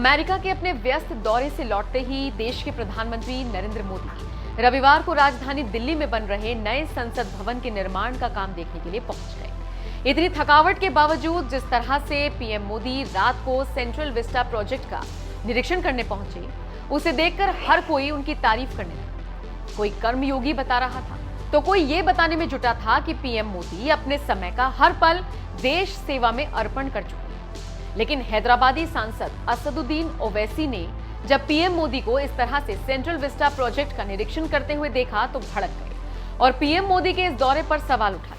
America के अपने व्यस्त दौरे से लौटते ही देश के प्रधानमंत्री नरेंद्र मोदी रविवार को राजधानी दिल्ली में बन रहे नए संसद भवन के निर्माण का काम देखने के लिए पहुंच गए। इतनी थकावट के बावजूद जिस तरह से पीएम मोदी रात को सेंट्रल विस्टा प्रोजेक्ट का निरीक्षण करने पहुंचे, उसे देखकर हर कोई उनकी तारीफ करने लगा। कोई कर्मयोगी बता रहा था तो कोई ये बताने में जुटा था कि पीएम मोदी अपने समय का हर पल देश सेवा में अर्पण कर चुके हैं। लेकिन हैदराबादी सांसद असदुद्दीन ओवैसी ने जब पीएम मोदी को इस तरह से सेंट्रल विस्टा प्रोजेक्ट का निरीक्षण करते हुए देखा तो भड़क गए और पीएम मोदी के इस दौरे पर सवाल उठाए।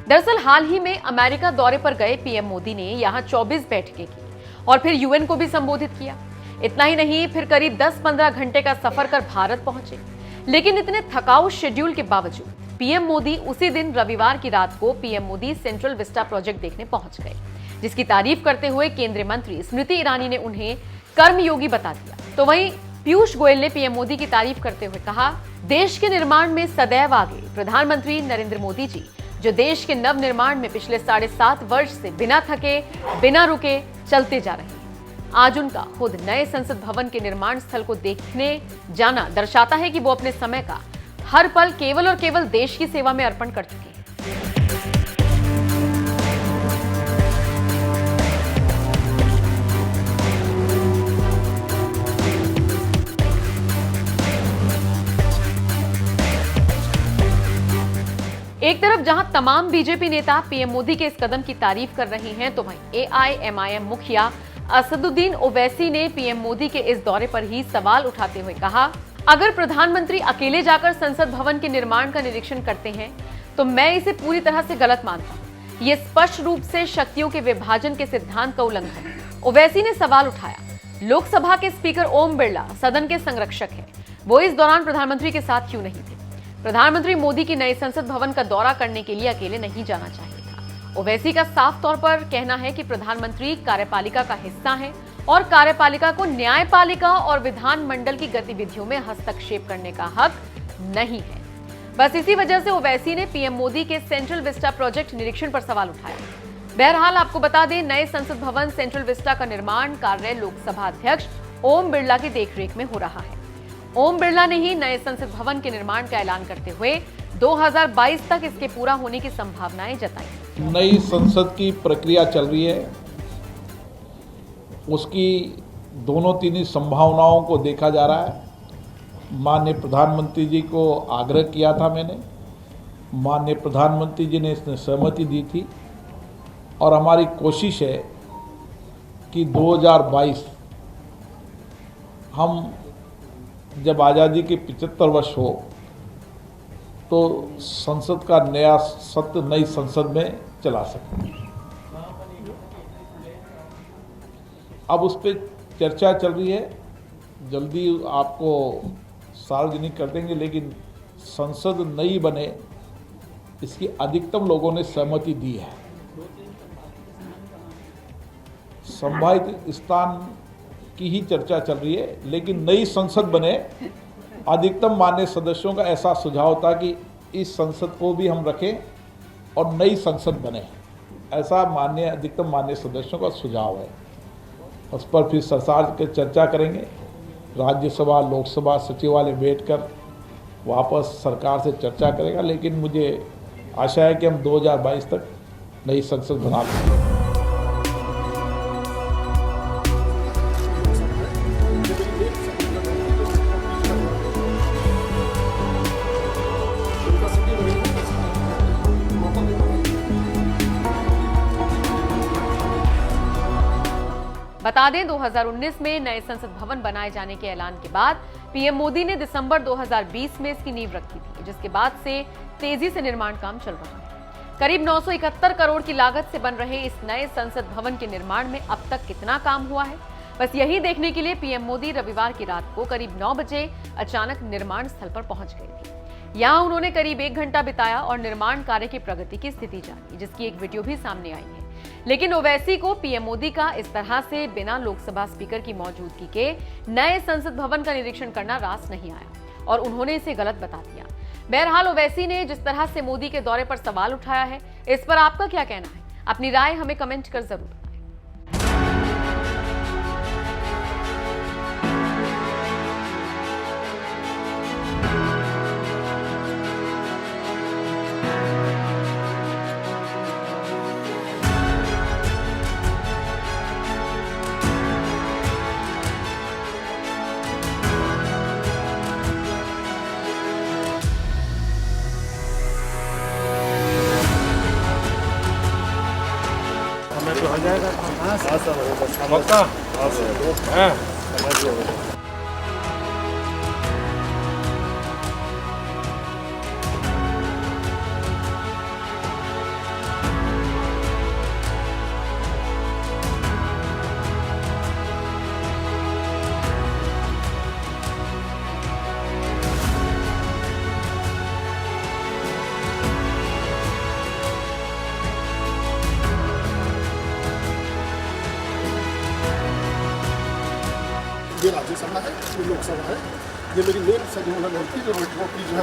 दरअसल हाल ही में अमेरिका दौरे पर गए पीएम मोदी ने यहां 24 बैठकें की और फिर यूएन को भी संबोधित किया। इतना ही नहीं, फिर करीब 10-15 घंटे का सफर कर भारत पहुंचे। लेकिन इतने थकाऊ शेड्यूल के बावजूद पीएम मोदी उसी दिन रविवार की रात को PM Modi central Vista project देखने पहुंच गए, जिसकी तारीफ करते हुए केंद्रीय मंत्री स्मृति ईरानी ने उन्हें कर्मयोगी बता दिया। तो वहीं पीयूष गोयल ने पीएम मोदी की तारीफ करते हुए कहा, देश के निर्माण में सदैव आगे प्रधानमंत्री नरेंद्र मोदी जी, जो देश के नव निर्माण में पिछले 7.5 वर्ष से बिना थके बिना रुके चलते जा रहे हैं। आज उनका खुद नए संसद भवन के निर्माण स्थल को देखने जाना दर्शाता है कि वो अपने समय का हर पल केवल और केवल देश की सेवा में अर्पण कर चुके हैं। एक तरफ जहां तमाम बीजेपी नेता पीएम मोदी के इस कदम की तारीफ कर रहे हैं, तो वहीं एआईएमआईएम मुखिया असदुद्दीन ओवैसी ने पीएम मोदी के इस दौरे पर ही सवाल उठाते हुए कहा, अगर प्रधानमंत्री अकेले जाकर संसद भवन के निर्माण का निरीक्षण करते हैं तो मैं इसे पूरी तरह से गलत मानता हूं। यह स्पष्ट रूप से शक्तियों के विभाजन के सिद्धांत का उल्लंघन है। ओवैसी ने सवाल उठाया, लोकसभा के स्पीकर ओम बिरला सदन के संरक्षक हैं, वो इस दौरान प्रधानमंत्री के साथ क्यों नहीं थे? प्रधानमंत्री मोदी की नए संसद भवन का दौरा करने के लिए अकेले नहीं जाना चाहिए था। ओवैसी का साफ तौर पर कहना है कि प्रधानमंत्री कार्यपालिका का हिस्सा हैं और कार्यपालिका को न्यायपालिका और विधानमंडल की गतिविधियों में हस्तक्षेप करने का हक नहीं है। बस इसी वजह से ओवैसी ने पीएम मोदी के सेंट्रल विस्टा प्रोजेक्ट निरीक्षण पर सवाल उठाया। बहरहाल आपको बता दें, नए संसद भवन सेंट्रल विस्टा का निर्माण कार्य लोकसभा अध्यक्ष ओम बिरला की देखरेख में हो रहा है। ओम बिरला ने ही नए संसद भवन के निर्माण का ऐलान करते हुए 2022 तक इसके पूरा होने की संभावनाएं जताई। नई संसद की प्रक्रिया चल रही है, उसकी दोनों तीन संभावनाओं को देखा जा रहा है। माननीय प्रधानमंत्री जी को आग्रह किया था मैंने, माननीय प्रधानमंत्री जी ने इसमें सहमति दी थी और हमारी कोशिश है कि 2022 हम जब आज़ादी के 75 वर्ष हो तो संसद का नया सत्र नई संसद में चला सकें। अब उस पर चर्चा चल रही है, जल्दी आपको सार्वजनिक कर देंगे, लेकिन संसद नई बने इसकी अधिकतम लोगों ने सहमति दी है। संभावित स्थान की ही चर्चा चल रही है, लेकिन नई संसद बने, अधिकतम मान्य सदस्यों का ऐसा सुझाव था कि इस संसद को भी हम रखें और नई संसद बने, ऐसा अधिकतम मान्य सदस्यों का सुझाव है। उस पर फिर सरकार के चर्चा करेंगे, राज्यसभा लोकसभा सचिवालय बैठकर वापस सरकार से चर्चा करेगा, लेकिन मुझे आशा है कि हम 2022 तक नई संसद बना लेंगे। बता दें, 2019 में नए संसद भवन बनाए जाने के ऐलान के बाद पीएम मोदी ने दिसंबर 2020 में इसकी नींव रखी थी, जिसके बाद से तेजी से निर्माण काम चल रहा है। करीब 971 करोड़ की लागत से बन रहे इस नए संसद भवन के निर्माण में अब तक कितना काम हुआ है, बस यही देखने के लिए पीएम मोदी रविवार की रात को करीब 9 बजे अचानक निर्माण स्थल पर पहुंच गए थे। यहां उन्होंने करीब 1 घंटा बिताया और निर्माण कार्य की प्रगति की स्थिति जानी, जिसकी एक वीडियो भी सामने आई है। लेकिन ओवैसी को पीएम मोदी का इस तरह से बिना लोकसभा स्पीकर की मौजूदगी के नए संसद भवन का निरीक्षण करना रास नहीं आया और उन्होंने इसे गलत बता दिया। बहरहाल ओवैसी ने जिस तरह से मोदी के दौरे पर सवाल उठाया है, इस पर आपका क्या कहना है? अपनी राय हमें कमेंट कर जरूर बताएं। हमें तो हो जाएगा। हाँ सर, पक्का। हाँ ये राज्यसभा है, ये लोकसभा है, ये मेरी मेन सेरेमोनियल होती है जो रोटी जो है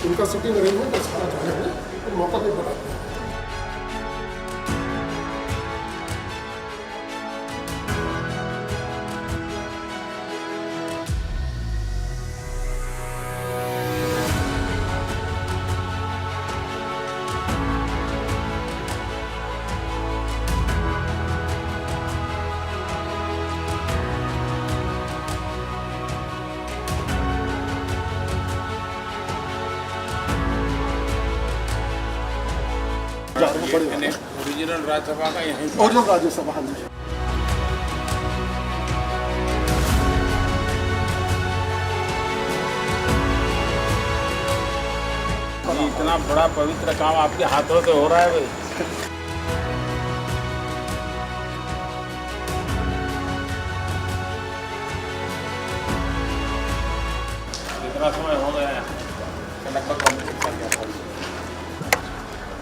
उनका सिटिंग अरेंजमेंट सारा जो है तो मौका पे बनाते हैं। ओरिजिनल राज्यसभा का यहीं और जो राज्यसभा है इतना बड़ा पवित्र काम आपके हाथों से हो रहा है भाई। कितना समय हो गया है? लगभग कंप्लीट कर दिया।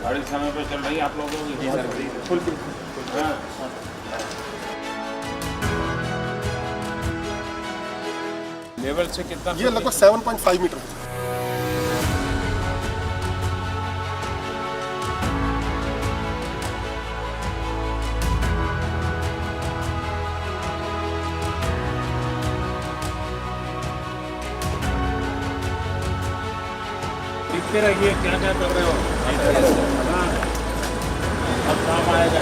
गाड़ी समय पे चल रही है आप लोगों की? फुल बिल्कुल। हाँ लेवल से कितना? ये लगभग 7.5 मीटर है। दिखते रहिए क्या क्या कर रहे हो। हाँ अब काम आएगा।